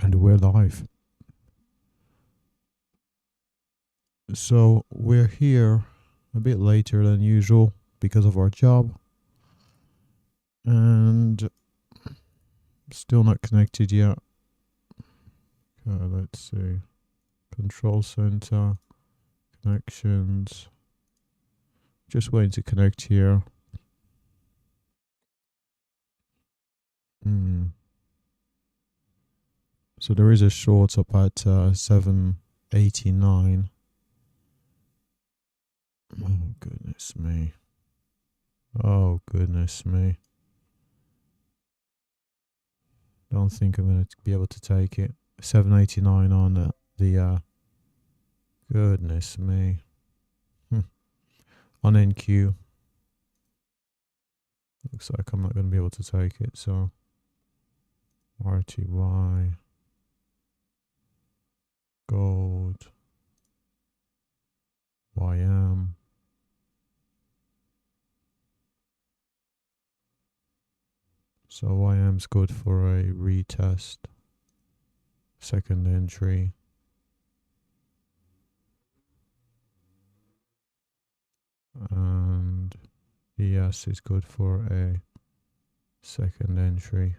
And we're live. So we're here a bit later than usual because of our job. And still not connected yet. Okay, let's see. Control center. Connections. Just waiting to connect here. So there is a short up at 789. Oh, goodness me. Oh, goodness me. Don't think I'm going to be able to take it. 789 on the goodness me. On NQ. Looks like I'm not going to be able to take it, so RTY. Gold. YM. So YM's good for a retest. Second entry. And ES is good for a second entry.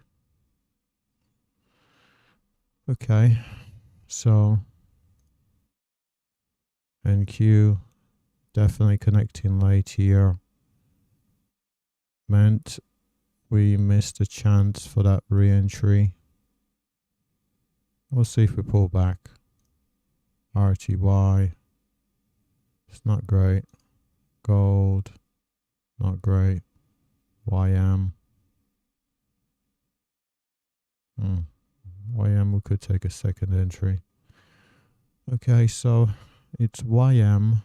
Okay, so NQ definitely connecting late here. Meant we missed a chance for that re-entry. We'll see if we pull back. RTY. It's not great. Gold. Not great. YM. YM, we could take a second entry. Okay, so it's YM.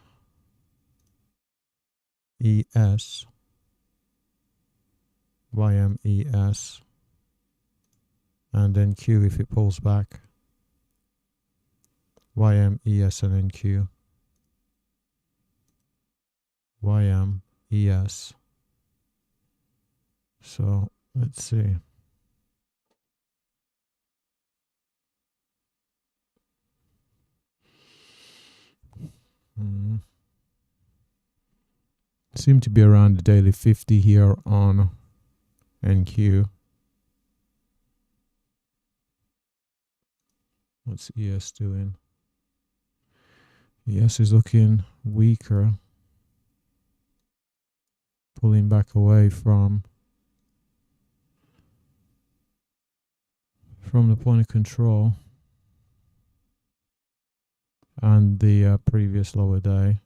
ES. YM, ES. And then Q if it pulls back. YM, ES, and NQ. YM, ES. So let's see. Seem to be around the daily 50 here on NQ. What's ES doing? ES is looking weaker. Pulling back away from the point of control and the previous lower day.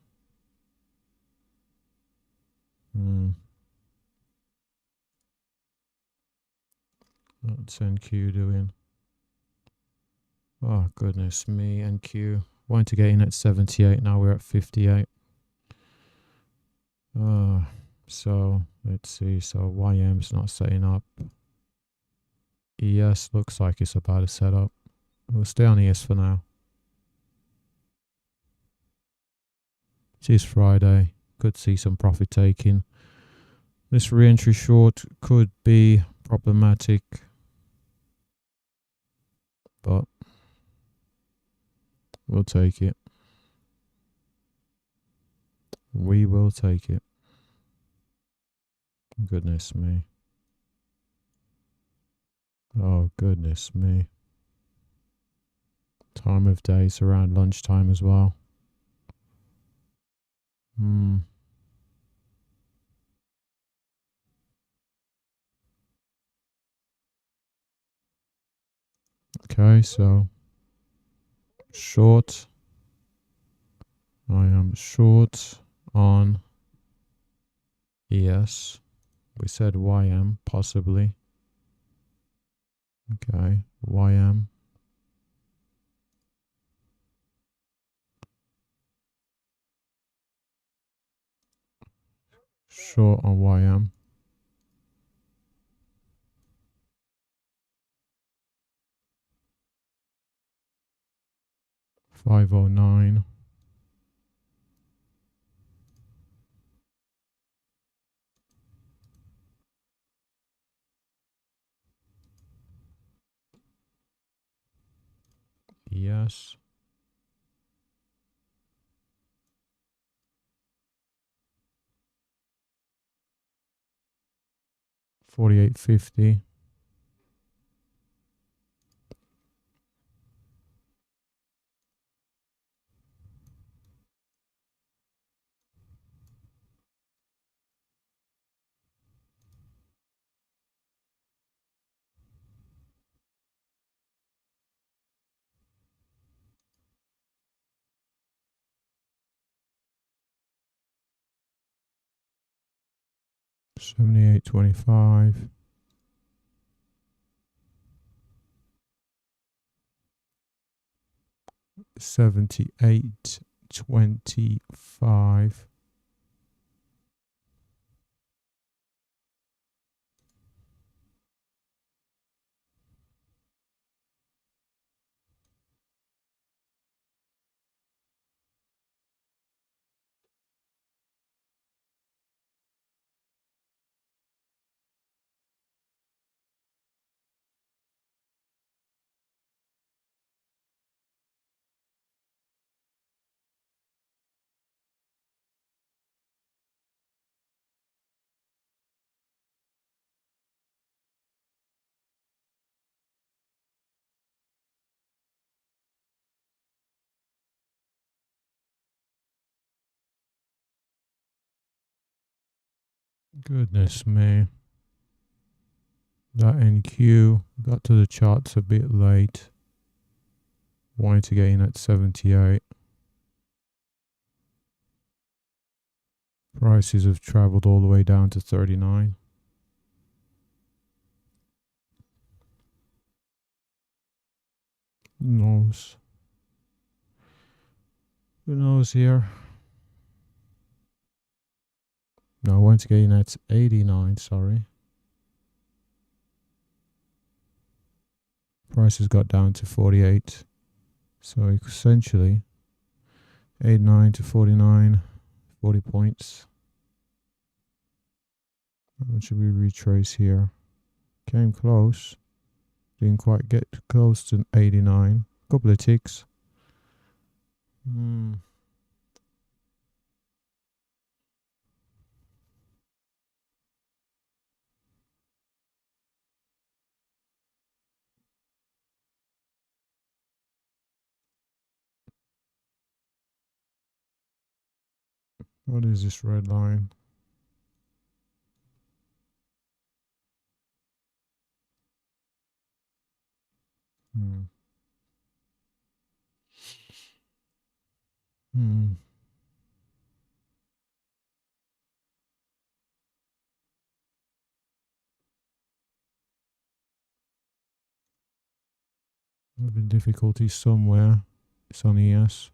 What's NQ doing? Oh, goodness me, NQ. Wanted to get in at 78, now we're at 58. So, let's see. So, YM's not setting up. ES looks like it's about to set up. We'll stay on ES for now. It is Friday. Could see some profit taking. This re-entry short could be problematic, but we'll take it. We will take it. Goodness me. Oh, goodness me. Time of day is around lunchtime as well. Okay, so short. I am short on ES. We said YM, possibly. Okay, YM. Short on YM. $509. US. $48.50. $78.25. $78.25. Goodness me. That NQ got to the charts a bit late. Wanted to get in at 78. Prices have traveled all the way down to 39. Who knows? Who knows here? No, I wanted to get in at 89, sorry. Prices got down to 48. So essentially, 89 to 49, 40 points. What should we retrace here? Came close. Didn't quite get close to 89. Couple of ticks. What is this red line? Having difficulties somewhere. It's on ES.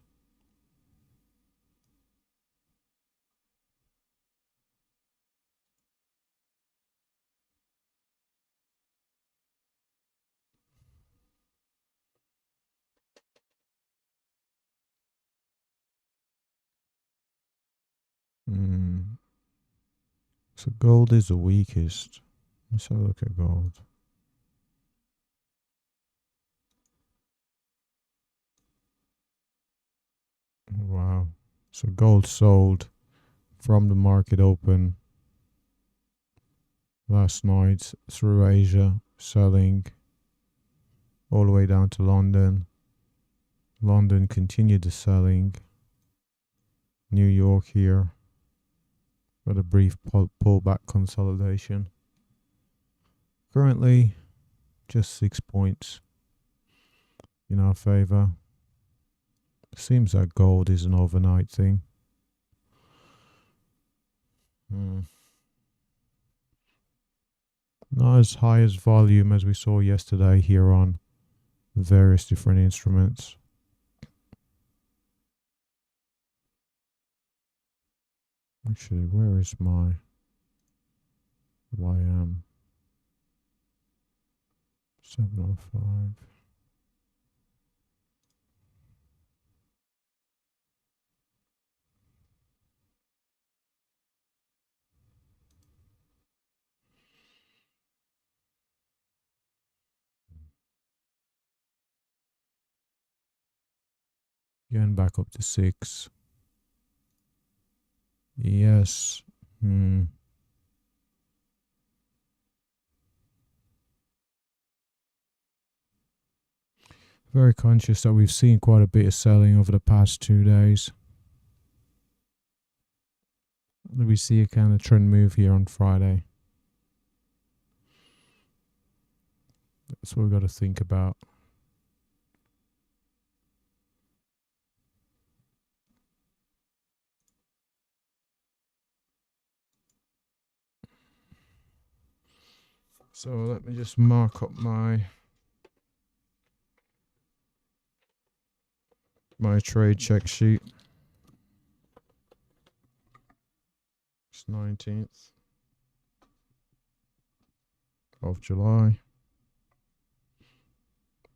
So gold is the weakest. Let's have a look at gold. Wow. So gold sold from the market open last night through Asia, selling all the way down to London. London continued the selling. New York here. Got a brief pullback consolidation. Currently, just 6 points in our favor. Seems like gold is an overnight thing. Not as high as volume as we saw yesterday here on various different instruments. Actually, where is my YM? 705. Again, back up to 6. Yes. Very conscious that we've seen quite a bit of selling over the past 2 days. We see a kind of trend move here on Friday. That's what we've got to think about. So let me just mark up my trade check sheet. It's 19th of July.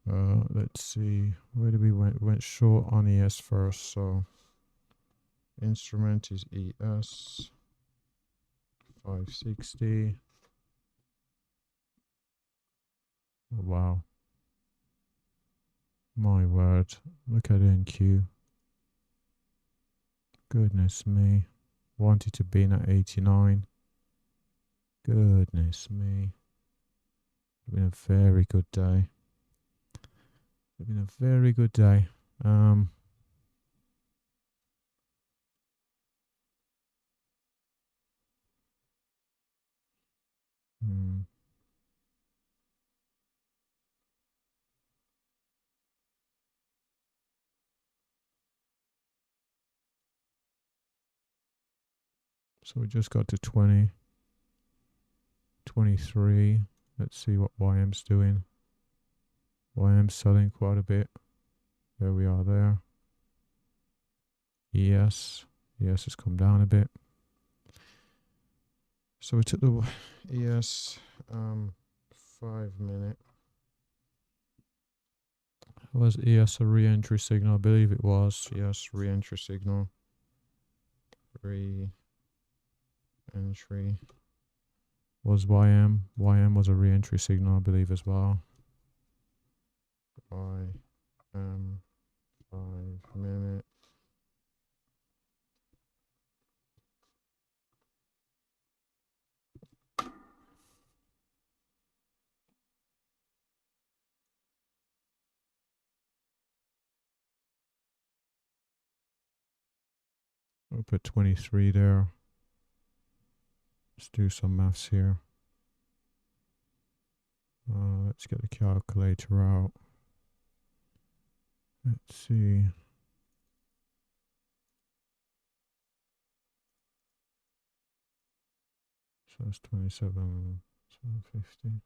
Let's see, where did we went? We went short on ES first, so instrument is ES 560. Oh, wow. My word. Look at NQ. Goodness me. Wanted to be in at 89. Goodness me. It's been a very good day. It's been a very good day. So we just got to 20. 23. Let's see what YM's doing. YM's selling quite a bit. There we are there. ES. ES has come down a bit. So we took the ES 5 minute. Was ES a re-entry signal? I believe it was. Yes, re-entry signal. Re-entry was YM. YM was a re-entry signal, I believe, as well. YM 5 minute. We'll put 23 there. Let's do some maths here. Let's get the calculator out. Let's see. So that's 27,750.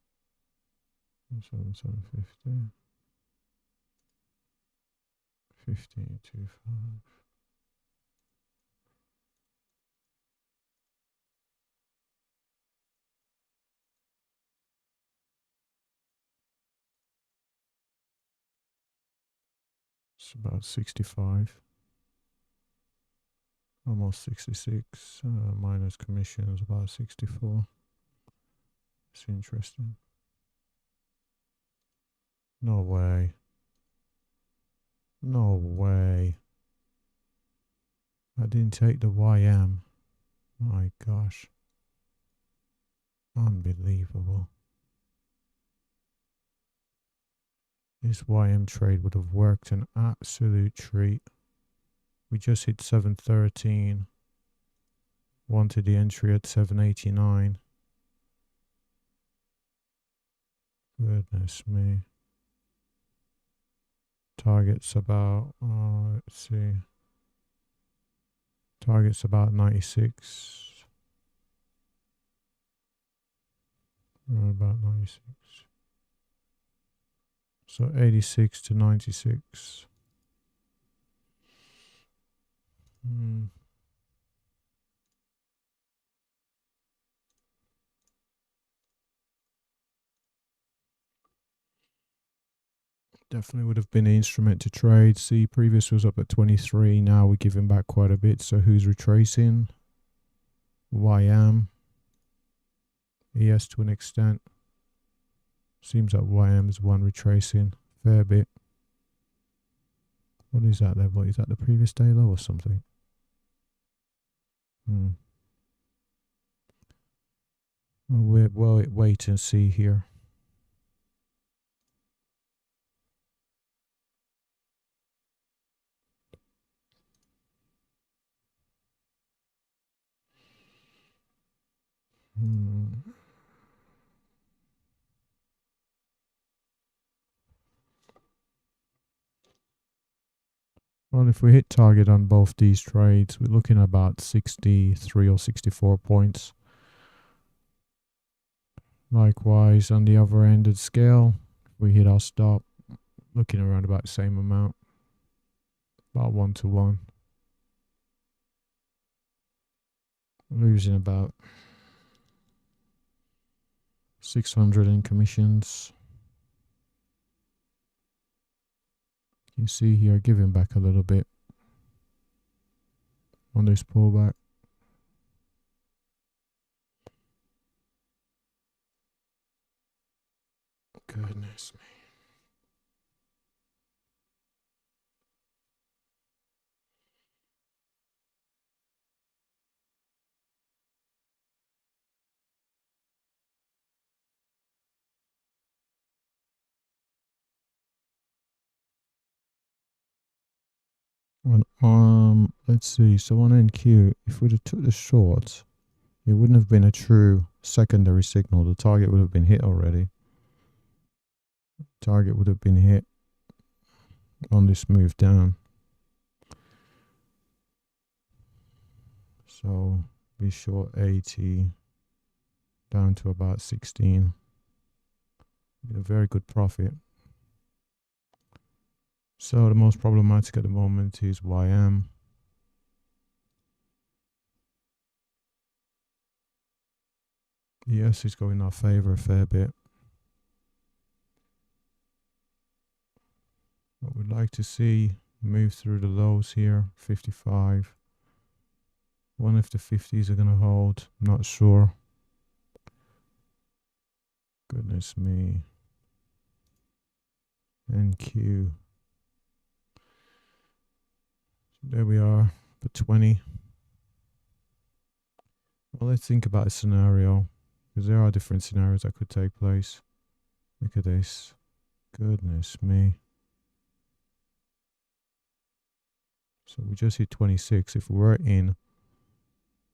27,750. 15.25. It's about 65. Almost 66. Minus commission is about 64. It's interesting. No way. No way. I didn't take the YM. My gosh. Unbelievable. This YM trade would have worked an absolute treat. We just hit 713. Wanted the entry at 789. Goodness me. Target's about, let's see. Target's about 96. Right about 96. So 86 to 96. Definitely would have been an instrument to trade. See, previous was up at 23. Now we're giving back quite a bit. So who's retracing? YM. ES to an extent. Seems like YM is one retracing. Fair bit. What is that level? Is that the previous day low or something? Well, wait and see here. Well, if we hit target on both these trades, we're looking at about 63 or 64 points. Likewise, on the other end of the scale, if we hit our stop, looking around about the same amount, about 1-to-1. Losing about 600 in commissions. You see here, giving back a little bit on this pullback. Goodness me. Let's see. So on NQ, if we'd have took the short, it wouldn't have been a true secondary signal. The target would have been hit already. Target would have been hit on this move down. So be short 80 down to about 16. A very good profit. So the most problematic at the moment is YM. Yes, it's going in our favor a fair bit. What we'd like to see move through the lows here, 55. One if the 50s are going to hold, not sure. Goodness me. NQ. There we are for 20. Well, let's think about a scenario, because there are different scenarios that could take place. Look at this. Goodness me. So we just hit 26. If we were in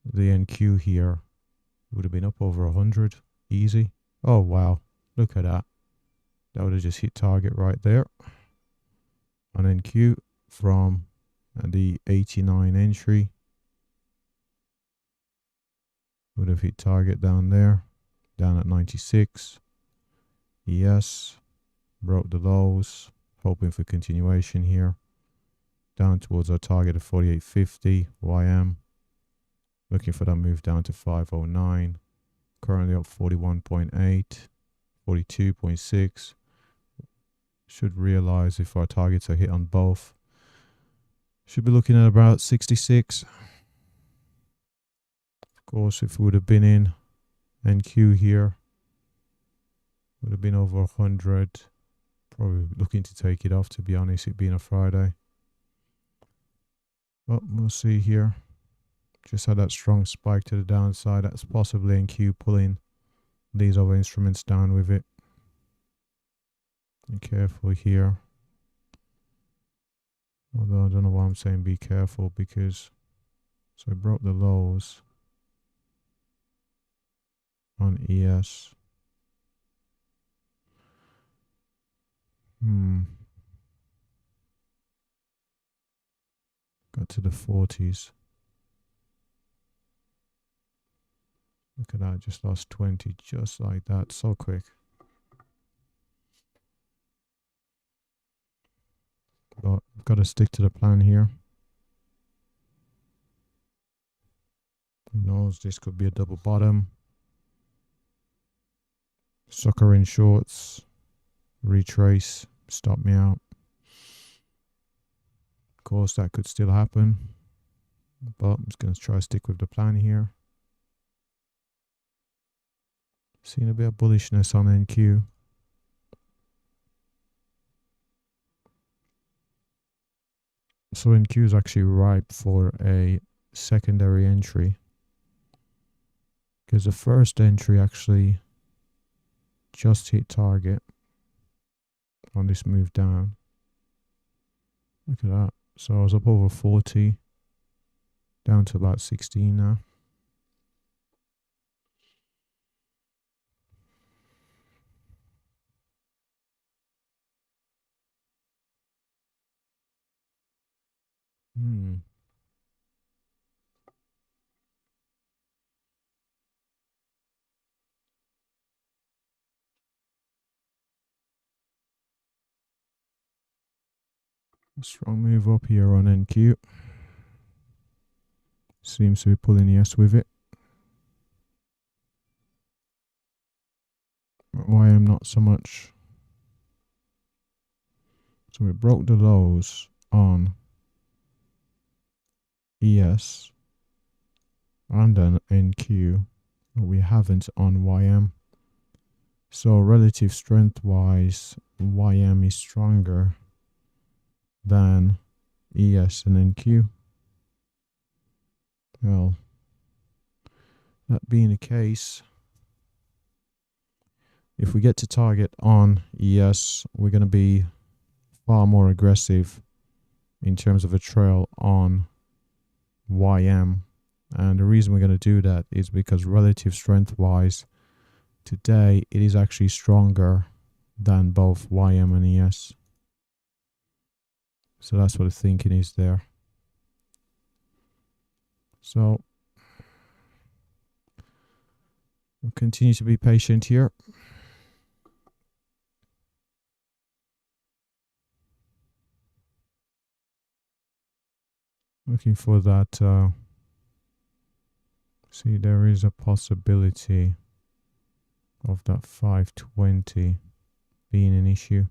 the NQ here, it would have been up over 100. Easy. Oh, wow. Look at that. That would have just hit target right there. On NQ from the 89 entry. Would have hit target down there. Down at 96. Yes. Broke the lows. Hoping for continuation here. Down towards our target of 48.50 YM. Looking for that move down to 509. Currently up 41.8, 42.6. Should realize if our targets are hit on both. Should be looking at about 66. Of course, if we would have been in NQ here, would have been over 100. Probably looking to take it off, to be honest, it being a Friday. Well, we'll see here. Just had that strong spike to the downside. That's possibly NQ pulling these other instruments down with it. Be careful here. Although I don't know why I'm saying be careful, because so I broke the lows on ES. Got to the 40s. Look at that, just lost 20 just like that, so quick. But I've got to stick to the plan here. Who knows, this could be a double bottom. Sucker in shorts. Retrace, stop me out. Of course, that could still happen. But I'm just going to try to stick with the plan here. Seeing a bit of bullishness on NQ. So NQ is actually ripe for a secondary entry, because the first entry actually just hit target on this move down. Look at that. So I was up over 40, down to about 16 now. Strong move up here on NQ. Seems to be pulling yes with it. YM not so much. So we broke the lows on ES and then NQ, but we haven't on YM. So relative strength wise, YM is stronger than ES and NQ. Well, that being the case, if we get to target on ES, we're going to be far more aggressive in terms of a trail on YM. And the reason we're going to do that is because relative strength wise, today it is actually stronger than both YM and ES. So that's what the thinking is there. So we'll continue to be patient here. Looking for that. See, there is a possibility of that 520 being an issue.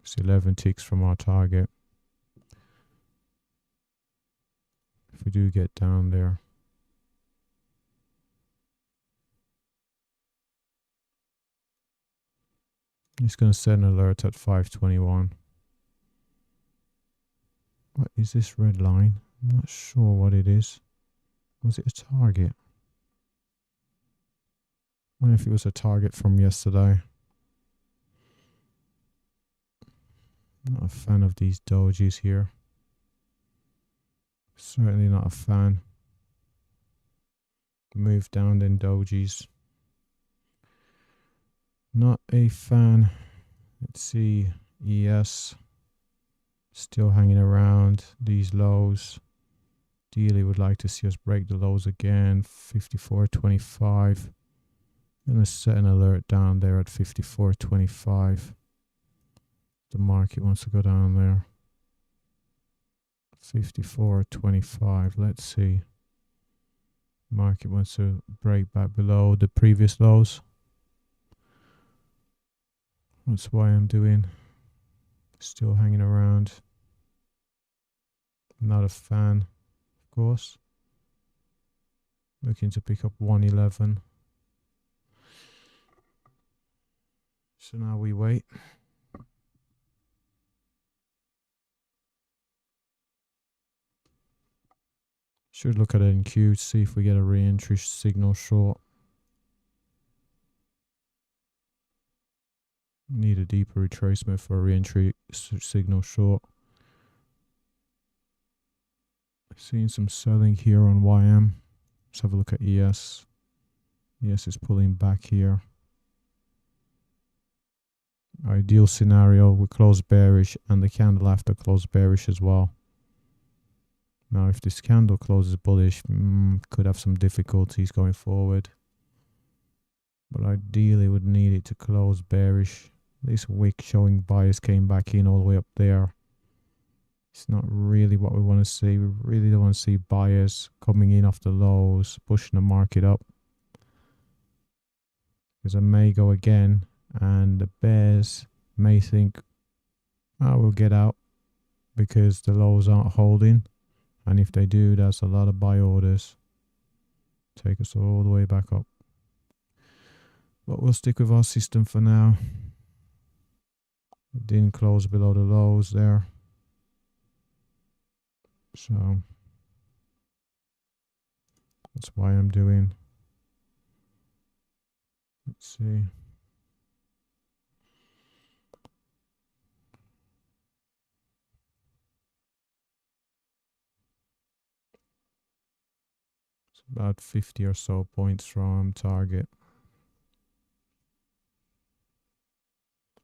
It's 11 ticks from our target. If we do get down there. It's going to send an alert at 521. What is this red line? I'm not sure what it is. Was it a target? I wonder if it was a target from yesterday. Not a fan of these dojis here. Certainly not a fan. Move down then dojis. Not a fan. Let's see. ES. Still hanging around these lows. Ideally would like to see us break the lows again. 54.25. I'm going to set an alert down there at 54.25. The market wants to go down there. 54.25. Let's see. Market wants to break back below the previous lows. That's why I'm doing. Still hanging around. Not a fan, of course. Looking to pick up 111. So now we wait. Should look at NQ, see if we get a re-entry signal short. Need a deeper retracement for a re-entry signal short. Seeing some selling here on YM. Let's have a look at ES. ES is pulling back here. Ideal scenario, we close bearish and the candle after close bearish as well. Now if this candle closes bullish, could have some difficulties going forward. But ideally would need it to close bearish. This wick showing buyers came back in all the way up there. It's not really what we want to see. We really don't want to see buyers coming in off the lows, pushing the market up. Because I may go again and the bears may think, oh, we'll get out because the lows aren't holding. And if they do, that's a lot of buy orders. Take us all the way back up. But we'll stick with our system for now. It didn't close below the lows there. So that's why I'm doing. Let's see. It's about 50 or so points from target.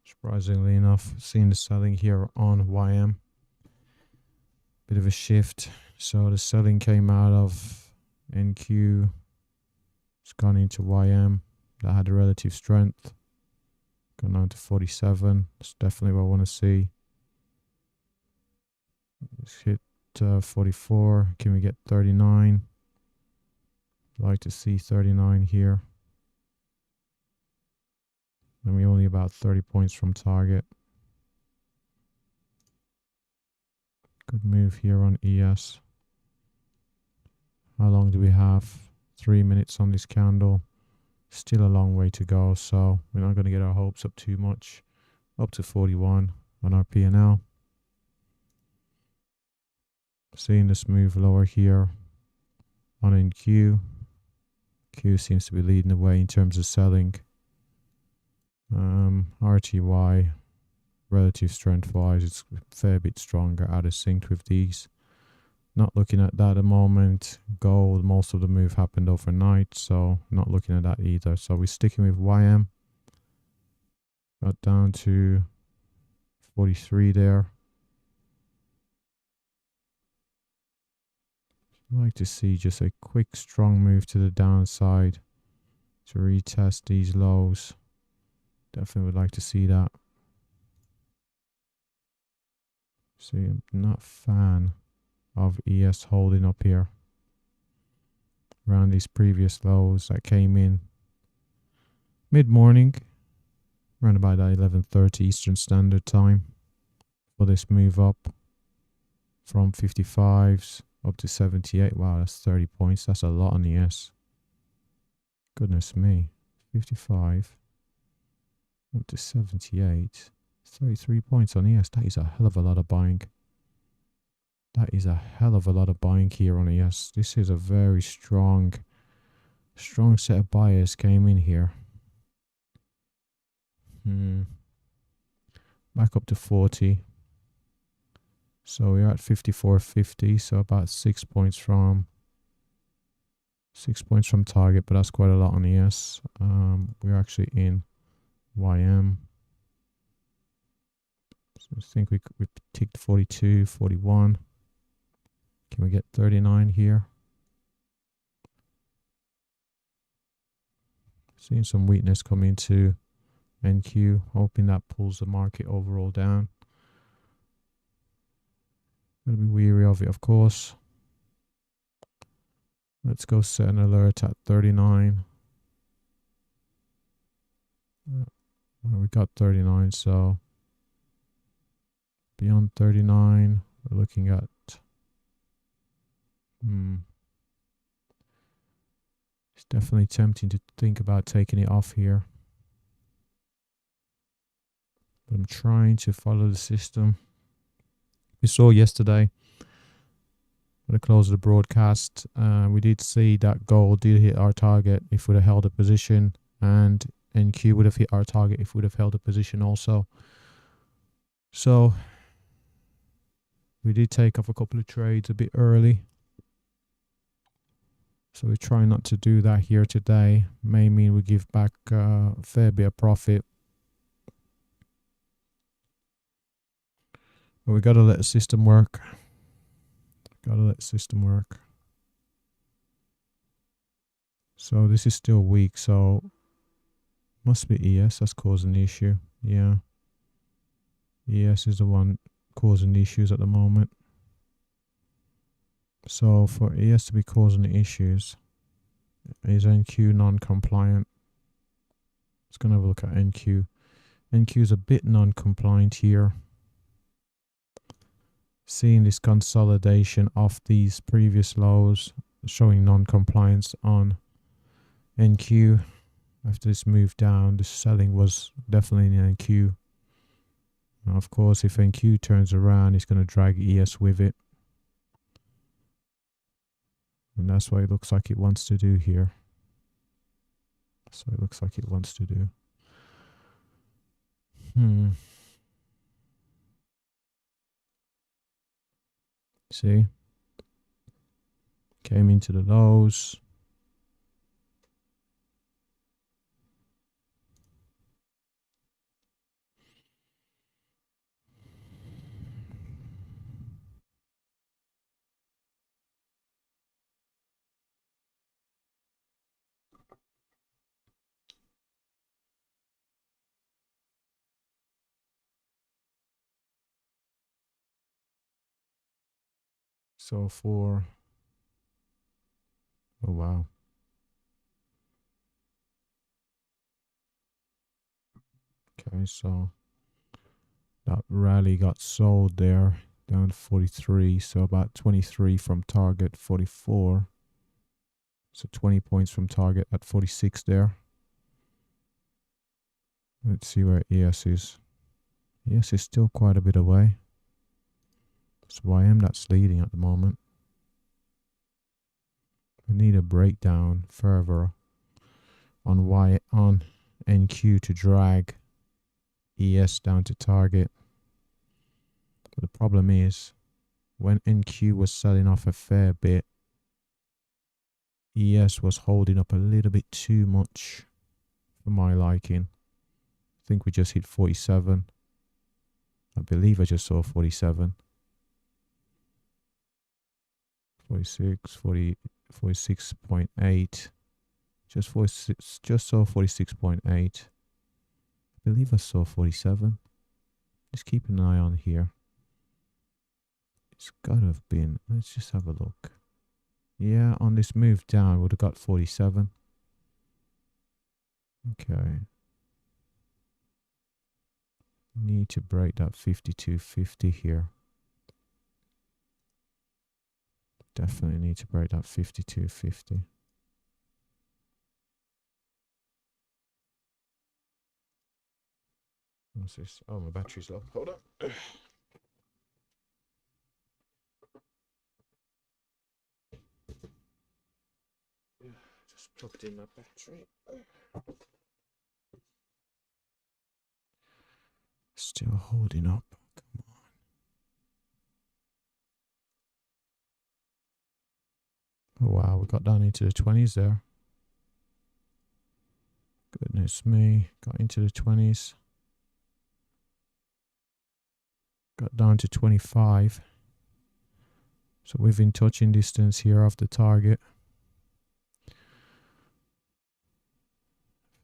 Surprisingly enough, seeing the selling here on YM. Bit of a shift. So the selling came out of NQ. It's gone into YM. That had a relative strength. Gone down to 47. That's definitely what I want to see. Let's hit 44. Can we get 39? I'd like to see 39 here. And we're only about 30 points from target. Good move here on ES. How long do we have? 3 minutes on this candle. Still a long way to go, so we're not going to get our hopes up too much. Up to 41 on our P&L. Seeing this move lower here on NQ. Q seems to be leading the way in terms of selling. RTY, relative strength wise, it's a fair bit stronger, out of sync with these. Not looking at that at the moment. Gold, most of the move happened overnight, so not looking at that either. So we're sticking with YM. Got down to 43 there. I'd like to see just a quick strong move to the downside to retest these lows. Definitely would like to see that. See, I'm not a fan of ES holding up here around these previous lows that came in mid-morning, around about 11:30 Eastern Standard Time, for this move up from 55s up to 78. Wow, that's 30 points. That's a lot on ES. Goodness me. 55 up to 78. 33 points on ES. That is a hell of a lot of buying. That is a hell of a lot of buying here on ES. This is a very strong set of buyers came in here. Back up to 40. So we're at 54.50. So about 6 points from target, but that's quite a lot on ES. We're actually in YM. So I think we ticked 42, 41. Can we get 39 here? Seeing some weakness come into NQ, hoping that pulls the market overall down. Gotta be weary of it, of course. Let's go set an alert at 39. Well, we got 39, so beyond 39, we're looking at it's definitely tempting to think about taking it off here. But I'm trying to follow the system. We saw yesterday at the close of the broadcast, we did see that gold did hit our target if we'd have held a position, and NQ would have hit our target if we'd have held a position also. So we did take off a couple of trades a bit early. So we're trying not to do that here today. May mean we give back a fair bit of profit. But we got to let the system work. Got to let the system work. So this is still weak. So must be ES that's causing the issue. Yeah. ES is the one causing the issues at the moment. So for ES to be causing the issues, is NQ non-compliant? Let's go and have a look at NQ. NQ is a bit non-compliant here. Seeing this consolidation of these previous lows, showing non-compliance on NQ. After this move down, the selling was definitely in NQ. Now, of course, if NQ turns around, it's going to drag ES with it. And that's what it looks like it wants to do here. That's what it looks like it wants to do. See? Came into the lows. So for, oh wow. Okay, so that rally got sold there down to 43, so about 23 from target, 44. So 20 points from target at 46 there. Let's see where ES is. ES is still quite a bit away. It's YM that's leading at the moment. We need a breakdown further on NQ to drag ES down to target. But the problem is, when NQ was selling off a fair bit, ES was holding up a little bit too much for my liking. I think we just hit 47. I believe I just saw 47. 46, 40, 46.8. Just 46, just saw 46.8. I believe I saw 47. Just keep an eye on here. It's got to have been. Let's just have a look. Yeah, on this move down, would have got 47. Okay. Need to break that 52.50 here. Definitely need to break that 52.50. What's this? Oh, my battery's low. Hold on. Just plugged in my battery. Still holding up. Come on. Oh wow, we got down into the 20s there. Goodness me. Got into the 20s. Got down to 25. So within touching distance here of the target.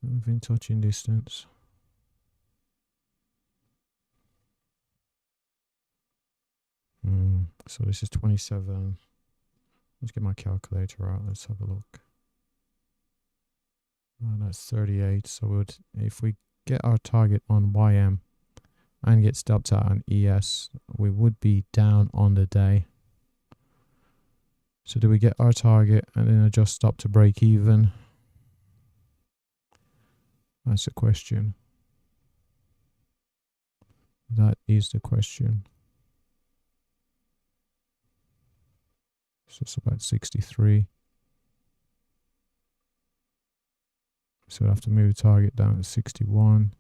Within touching distance. So this is 27. Let's get my calculator out. Let's have a look. That's 38. So if we get our target on YM and get stopped out on ES, we would be down on the day. So do we get our target and then adjust stop to break even? That's the question. That is the question. So it's about 63. So I have to move the target down to 61.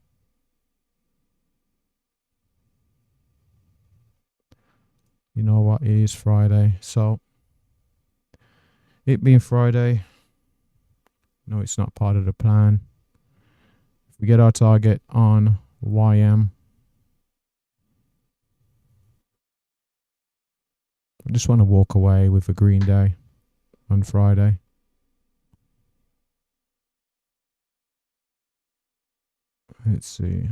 You know what? It is Friday. So it being Friday, no, it's not part of the plan. If we get our target on YM, I just want to walk away with a green day on Friday. Let's see.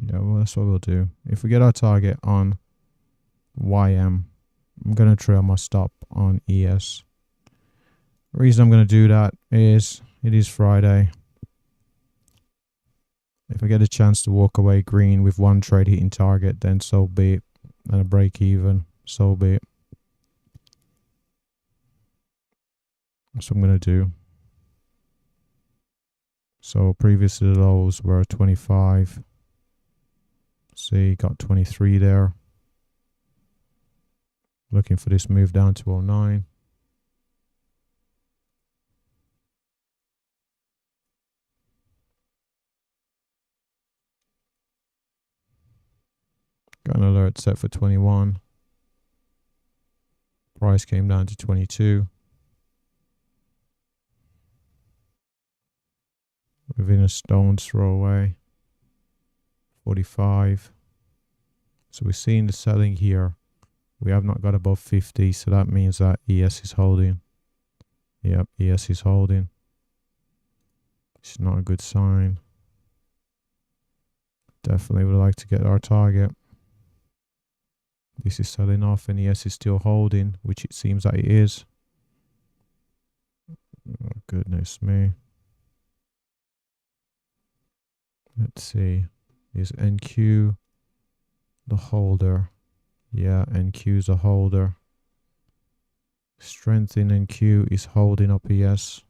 Yeah, well, that's what we'll do. If we get our target on YM, I'm going to trail my stop on ES. The reason I'm going to do that is it is Friday. If I get a chance to walk away green with one trade hitting target, then so be it. And a break even, so be it. That's what I'm going to do. So previously the lows were 25. See, got 23 there. Looking for this move down to 09. Got an alert set for 21. Price came down to 22. Within a stone's throw away. 45. So we're seeing the selling here. We have not got above 50, so that means that ES is holding. Yep, ES is holding. It's not a good sign. Definitely would like to get our target. This is selling off and ES is still holding, which it seems that it is. Oh, goodness me. Let's see. Is NQ the holder? Yeah, NQ is a holder. Strength in NQ is holding up ES.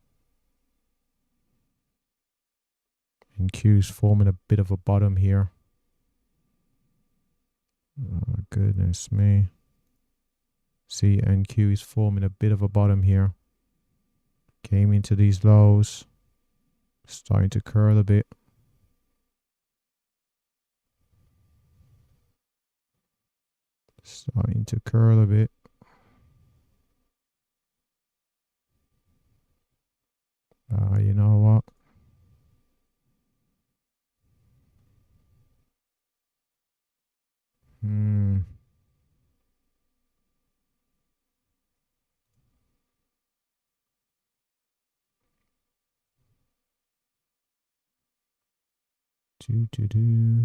NQ is forming a bit of a bottom here. Oh, goodness me. See, NQ is forming a bit of a bottom here. Came into these lows. Starting to curl a bit. Starting to curl a bit. You know what?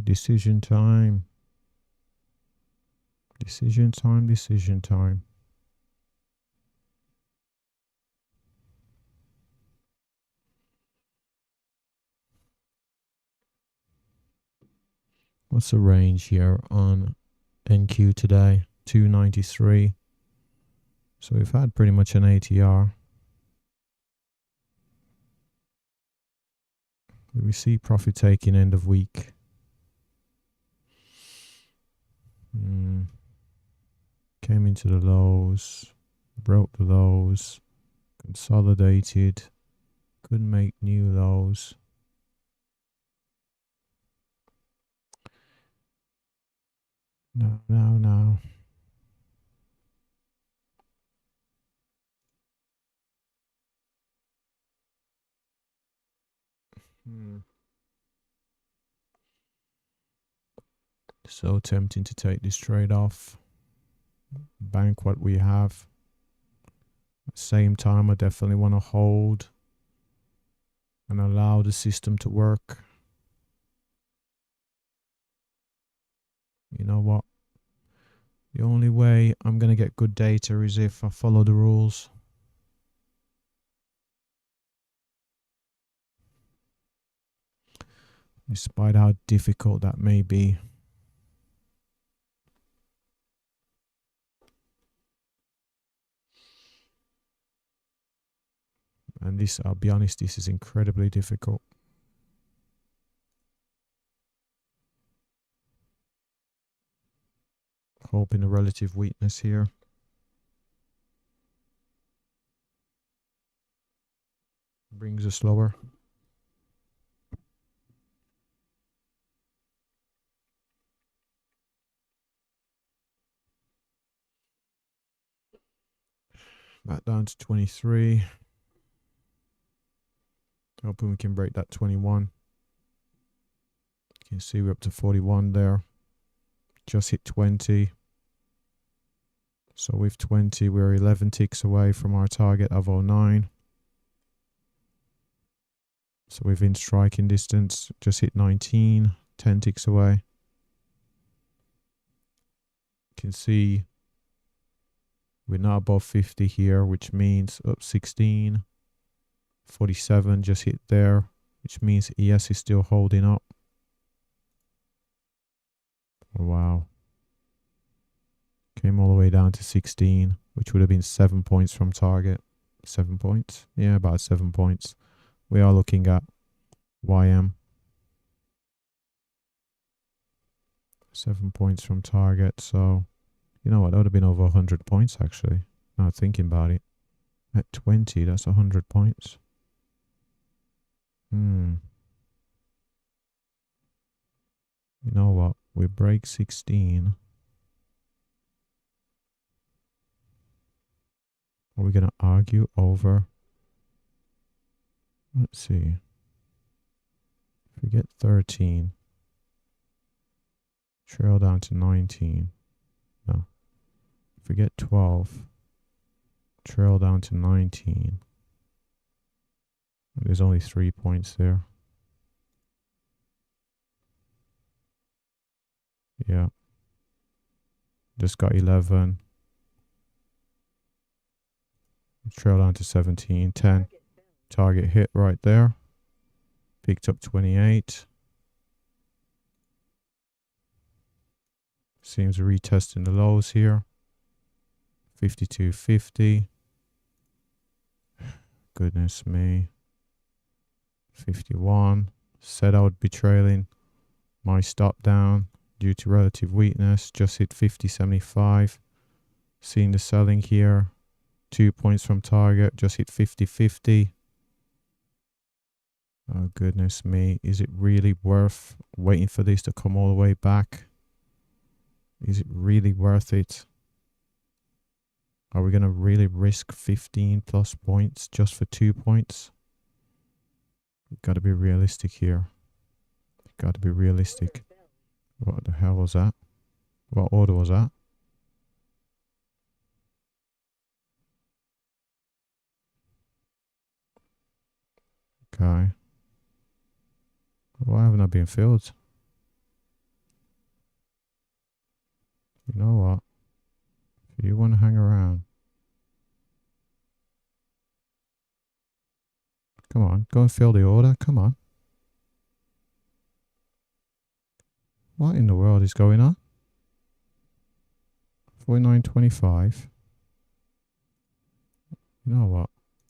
Decision time. Decision time, decision time. What's the range here on NQ today? 293. So we've had pretty much an ATR. We see profit taking end of week. Came into the lows, broke the lows, consolidated, couldn't make new lows. No. So tempting to take this trade off. Bank what we have. At the same time, I definitely want to hold and allow the system to work. You know what? The only way I'm going to get good data is if I follow the rules. Despite how difficult that may be. And this, I'll be honest, this is incredibly difficult. Hoping a relative weakness here. Brings us lower. Back down to 23. Hoping we can break that 21. You can see we're up to 41 there. Just hit 20. So with 20, we're 11 ticks away from our target of 09. So within striking distance, just hit 19, 10 ticks away. You can see We're not above 50 here, which means up 16. 47 just hit there, which means ES is still holding up. Wow. Came all the way down to 16, which would have been 7 points from target. 7 points? Yeah, about 7 points. We are looking at YM. 7 points from target. So, you know what? That would have been over 100 points, actually. Now thinking about it. At 20, that's 100 points. You know what? We break 16. Are we going to argue over? Let's see. If we get 13, trail down to 19. No. If we get 12, trail down to 19. There's only 3 points there. Yeah. Just got 11. Trail down to 17. 10. Target hit right there. Picked up 28. Seems retesting the lows here. 52.50. Goodness me. 51. Said I would be trailing my stop down due to relative weakness. Just hit 50.75. Seeing the selling here. 2 points from target. Just hit 50.50. Oh, goodness me. Is it really worth waiting for this to come all the way back? Is it really worth it? Are we going to really risk 15 plus points just for 2 points? You've got to be realistic here. You've got to be realistic. What the hell was that? What order was that? Okay. Why haven't I been filled? You know what? If you want to hang around, come on, go and fill the order. Come on. What in the world is going on? 49.25. You know what?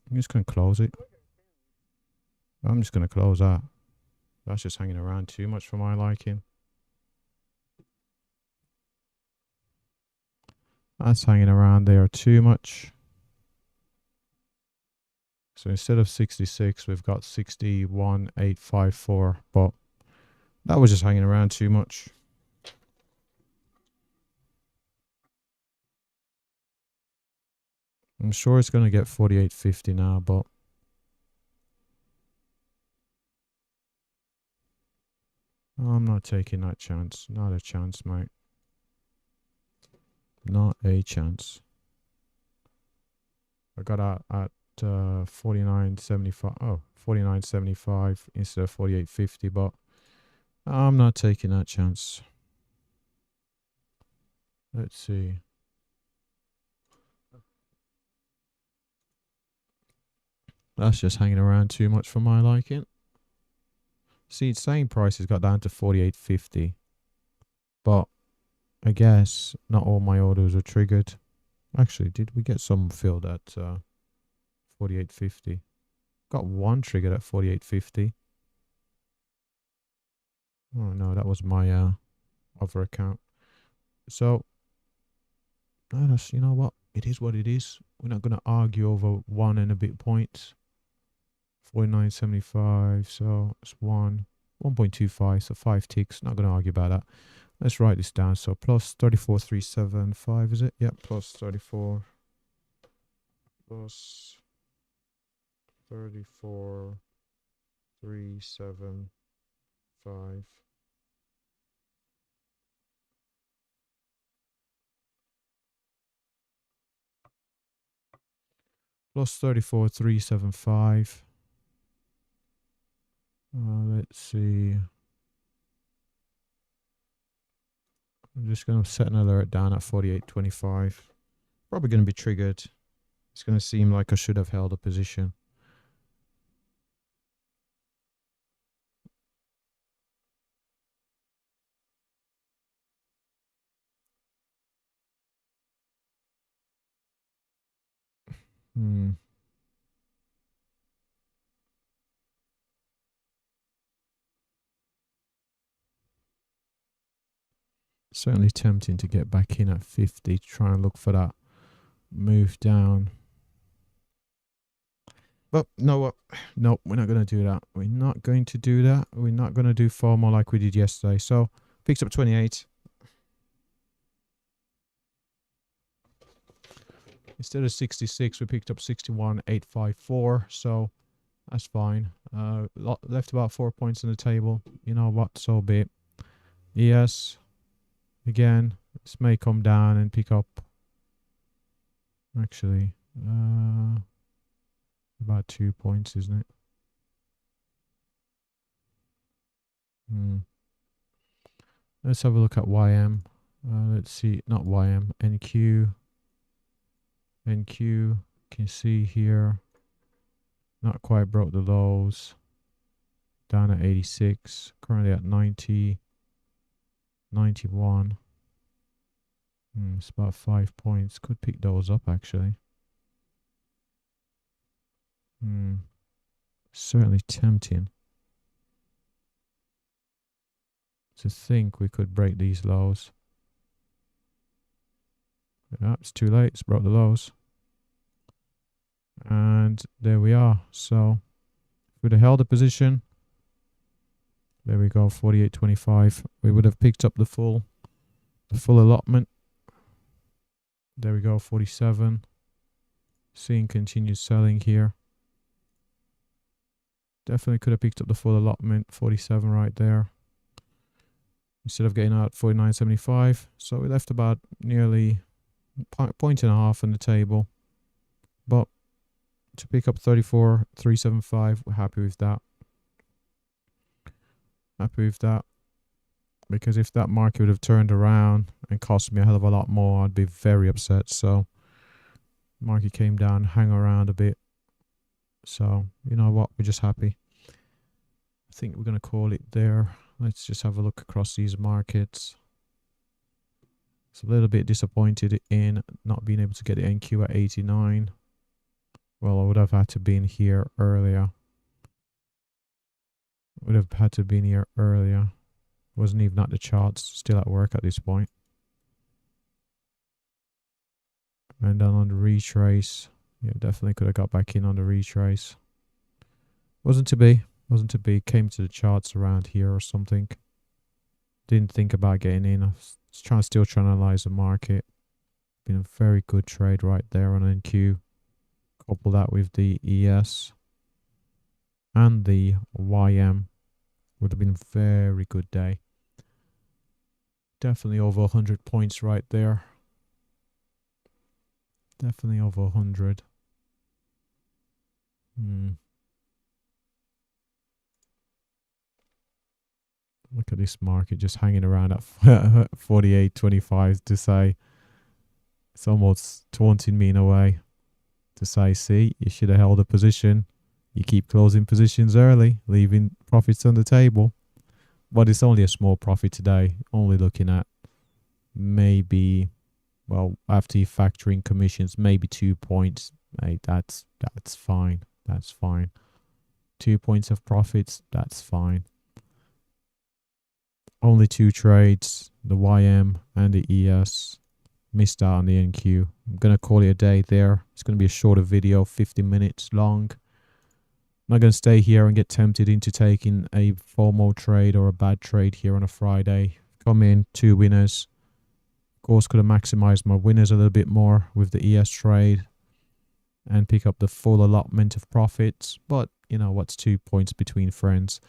I'm just going to close it. I'm just going to close that. That's just hanging around too much for my liking. That's hanging around there too much. So instead of 66, we've got 61,854. But that was just hanging around too much. I'm sure it's going to get 48.50 now, but I'm not taking that chance. Not a chance, mate. Not a chance. I got out at 49.75. Oh, 49.75 instead of 48.50, but I'm not taking that chance. Let's see. That's just hanging around too much for my liking. See, it's saying prices got down to 48.50, but I guess not all my orders were triggered. Actually, did we get some filled at 48.50? Got one triggered at 48.50. Oh no, that was my other account. So, that's, you know what? It is what it is. We're not going to argue over 1 and a bit points. 49.75, so it's 1.25, so 5 ticks. Not going to argue about that. Let's write this down. So plus 34.375, is it? Yeah, plus 34. Plus 34.375. Plus 34.375. Let's see. I'm just going to set an alert down at 48.25. Probably going to be triggered. It's going to seem like I should have held a position. Certainly tempting to get back in at 50 to try and look for that move down. But no, what? No, we're not going to do that. We're not going to do that. We're not going to do FOMO like we did yesterday. So, picked up 28. Instead of 66, we picked up 61,854. So, that's fine. Left about 4 points on the table. You know what? So be it. ES. Again, this may come down and pick up. Actually, about 2 points, isn't it? Let's have a look at YM. Let's see, not YM, NQ. NQ, can see here, not quite broke the lows. Down at 86, currently at 90, 91. It's about 5 points. Could pick those up actually. Certainly tempting to think we could break these lows. Yeah, it's too late. It's broke the lows. And there we are. So if we'd have held a position, there we go, 48.25. We would have picked up the full allotment. There we go, 47. Seeing continued selling here. Definitely could have picked up the full allotment, 47 right there. Instead of getting out 49.75. So we left about nearly point and a half on the table. But to pick up 34.375, we're happy with that. Happy with that. Because if that market would have turned around and cost me a hell of a lot more, I'd be very upset. So market came down, hang around a bit. So, you know what, we're just happy. I think we're going to call it there. Let's just have a look across these markets. It's a little bit disappointed in not being able to get the NQ at 89. Well, I would have had to be in here earlier. Would have had to be in here earlier. Wasn't even at the charts, still at work at this point. And then on the retrace, yeah, definitely could have got back in on the retrace. Wasn't to be. Came to the charts around here or something. Didn't think about getting in. I was still trying to analyze the market. Been a very good trade right there on NQ. Couple that with the ES and the YM. Would have been a very good day. Definitely over 100 points right there. Definitely over 100. Look at this market just hanging around at 48.25 to say, it's almost taunting me in a way to say, see, you should have held a position. You keep closing positions early, leaving profits on the table. But it's only a small profit today. Only looking at maybe, well, after you factor in commissions, maybe 2 points. Hey, that's fine. That's fine. 2 points of profits, that's fine. Only 2 trades, the YM and the ES. Missed out on the NQ. I'm going to call it a day there. It's going to be a shorter video, 50 minutes long. I'm not going to stay here and get tempted into taking a FOMO trade or a bad trade here on a Friday. Come in, 2 winners. Of course, could have maximized my winners a little bit more with the ES trade and pick up the full allotment of profits. But, you know, what's 2 points between friends?